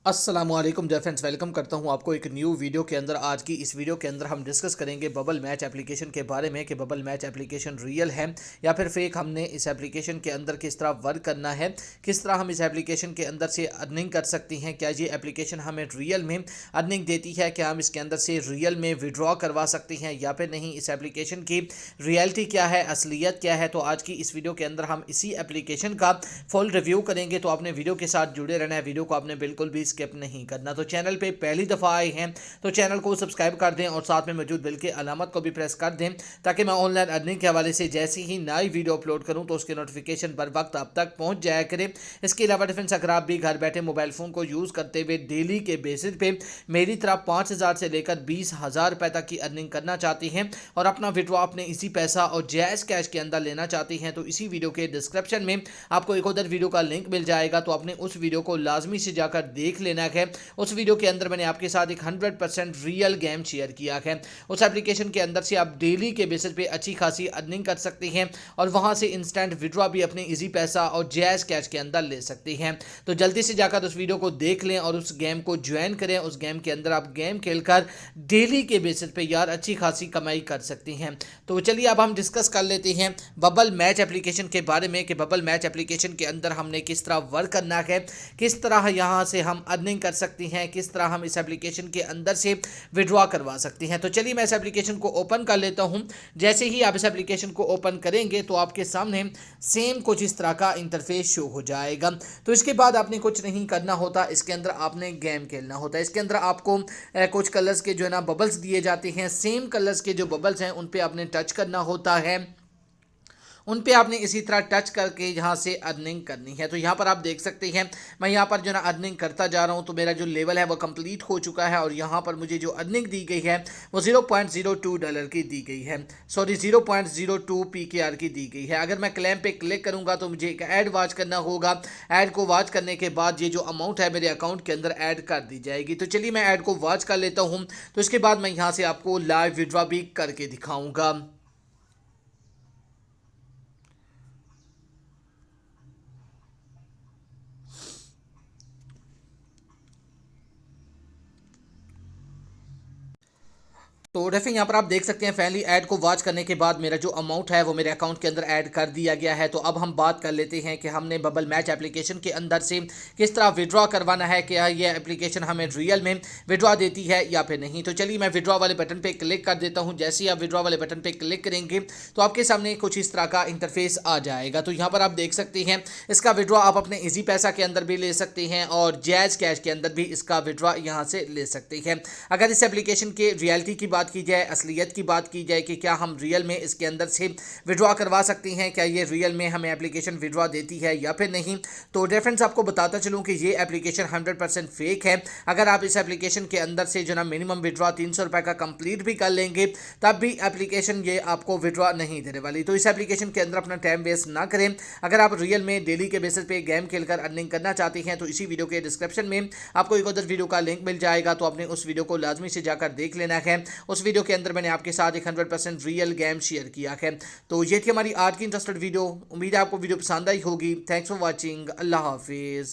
अस्सलामुअलैकुम dear friends, welcome करता हूं आपको एक न्यू वीडियो के अंदर। आज की इस वीडियो के अंदर हम डिस्कस करेंगे बबल मैच एप्लीकेशन के बारे में कि बबल मैच एप्लीकेशन रियल है या फिर फेक। हमने इस एप्लीकेशन के अंदर किस तरह वर्क करना है, किस तरह हम इस एप्लीकेशन के अंदर से अर्निंग कर सकती हैं, क्या ये एप्लीकेशन हमें रियल में अर्निंग देती है, क्या हम इसके अंदर से रियल में विड्रॉ करवा सकते हैं या फिर नहीं, इस एप्लीकेशन की रियलिटी क्या है, असलियत क्या है। तो आज की इस वीडियो के अंदर हम इसी एप्लीकेशन का फुल रिव्यू करेंगे। तो आपने वीडियो के साथ जुड़े रहना है, वीडियो को आपने बिल्कुल भी स्किप नहीं करना। तो चैनल पे पहली दफ़ा आए हैं तो चैनल को सब्सक्राइब कर दें और साथ में मौजूद बेल के अलामत को भी प्रेस कर दें ताकि मैं ऑनलाइन अर्निंग के हवाले से जैसे ही नई वीडियो अपलोड करूं तो उसके नोटिफिकेशन बर वक्त आप तक पहुंच जाया करें। इसके अलावा डिफेंस अगर आप भी घर बैठे मोबाइल फ़ोन को यूज़ करते हुए डेली के बेसिस पे मेरी तरह 5,000 से लेकर 20,000 रुपये तक की अर्निंग करना चाहती हैं और अपना विड्रॉ अपने इसी पैसा और जैज़ कैश के अंदर लेना चाहती हैं तो इसी वीडियो के डिस्क्रिप्शन में आपको एक उधर वीडियो का लिंक मिल जाएगा। तो आपने उस वीडियो को लाजमी से जाकर देख लेना है। उस वीडियो के अंदर मैंने आपके साथ एक 100% रियल गेम शेयर किया है। उस एप्लीकेशन के अंदर से आप डेली के बेसिस पे अच्छी खासी अर्निंग कर सकते हैं और वहां से इंस्टेंट विड्रॉ भी अपने इजी पैसा और जैज़ कैश के अंदर ले सकते हैं। तो जल्दी से जाकर उस वीडियो को देख लें और उस गेम को ज्वाइन करें। उस गेम के अंदर आप गेम खेलकर डेली के बेसिस पे यार अच्छी खासी कमाई कर सकते हैं। तो चलिए अब हम डिस्कस कर लेते हैं बबल मैच एप्लीकेशन के बारे में कि बबल मैच एप्लीकेशन के अंदर हमने किस तरह वर्क करना है, किस तरह यहाँ से हम अर्निंग कर सकते हैं, किस तरह हम इस एप्लीकेशन के अंदर से विड्रॉ करवा सकते हैं। तो चलिए मैं इस एप्लीकेशन को ओपन कर लेता हूं। जैसे ही आप इस एप्लीकेशन को ओपन करेंगे तो आपके सामने सेम कुछ इस तरह का इंटरफेस शो हो जाएगा। तो इसके बाद आपने कुछ नहीं करना होता, इसके अंदर आपने गेम खेलना होता है। इसके अंदर आपको कुछ कलर्स के जो है ना बबल्स दिए जाते हैं। सेम कलर्स के जो बबल्स हैं उन पे आपने टच करना होता है, उन पे आपने इसी तरह टच करके यहाँ से अर्निंग करनी है। तो यहाँ पर आप देख सकते हैं मैं यहाँ पर जो ना अर्निंग करता जा रहा हूँ। तो मेरा जो लेवल है वो कंप्लीट हो चुका है और यहाँ पर मुझे जो अर्निंग दी गई है वो $0.02 की दी गई है, सॉरी $0.02 PKR की दी गई है। अगर मैं क्लेम पे क्लिक करूँगा तो मुझे एक ऐड वॉच करना होगा। ऐड को वॉच करने के बाद ये जो अमाउंट है मेरे अकाउंट के अंदर ऐड कर दी जाएगी। तो चलिए मैं ऐड को वॉच कर लेता हूँ। तो इसके बाद मैं यहाँ से आपको लाइव विड्रॉ भी करके दिखाऊँगा। तो डेफिनेटली यहाँ पर आप देख सकते हैं फाइनली ऐड को वॉच करने के बाद मेरा जो अमाउंट है वो मेरे अकाउंट के अंदर ऐड कर दिया गया है। तो अब हम बात कर लेते हैं कि हमने बबल मैच एप्लीकेशन के अंदर से किस तरह विड्रॉ करवाना है, क्या ये एप्लीकेशन हमें रियल में विड्रॉ देती है या फिर नहीं। तो चलिए मैं विड्रॉ वाले बटन पर क्लिक कर देता हूँ। जैसे ही आप विड्रॉ वाले बटन पर क्लिक करेंगे तो आपके सामने कुछ इस तरह का इंटरफेस आ जाएगा। तो यहाँ पर आप देख सकते हैं इसका विड्रॉ आप अपने इजी पैसा के अंदर भी ले सकते हैं और जैज़ कैश के अंदर भी इसका विड्रॉ यहाँ से ले सकते हैं। अगर इस एप्लीकेशन के रियलिटी की बात की जाए, असलियत की बात की जाए कि क्या हम रियल में इसके अंदर से विड्रॉ करवा सकते हैं, क्या ये रियल में हमें एप्लीकेशन विड्रॉ देती है या फिर नहीं। तो डिफरेंस आपको बताता चलूं कि ये एप्लीकेशन 100% फेक है। अगर आप इस एप्लीकेशन के अंदर से जो ना मिनिमम विड्रॉ 300 रुपये का कंप्लीट भी कर लेंगे तब भी एप्लीकेशन ये आपको विड्रॉ नहीं देने वाली। तो इस एप्लीकेशन के अंदर अपना टाइम वेस्ट ना करें। अगर आप रियल में डेली के बेसिस पे गेम खेलकर अर्निंग करना चाहते हैं तो इसी वीडियो के डिस्क्रिप्शन में आपको एक उधर वीडियो का लिंक मिल जाएगा। तो आपने उस वीडियो को लाजमी से जाकर देख लेना है। उस वीडियो के अंदर मैंने आपके साथ एक 100% रियल गेम शेयर किया है। तो ये थी हमारी आज की इंटरेस्टेड वीडियो। उम्मीद है आपको वीडियो पसंद आई होगी। Thanks for watching. अल्लाह हाफिज़।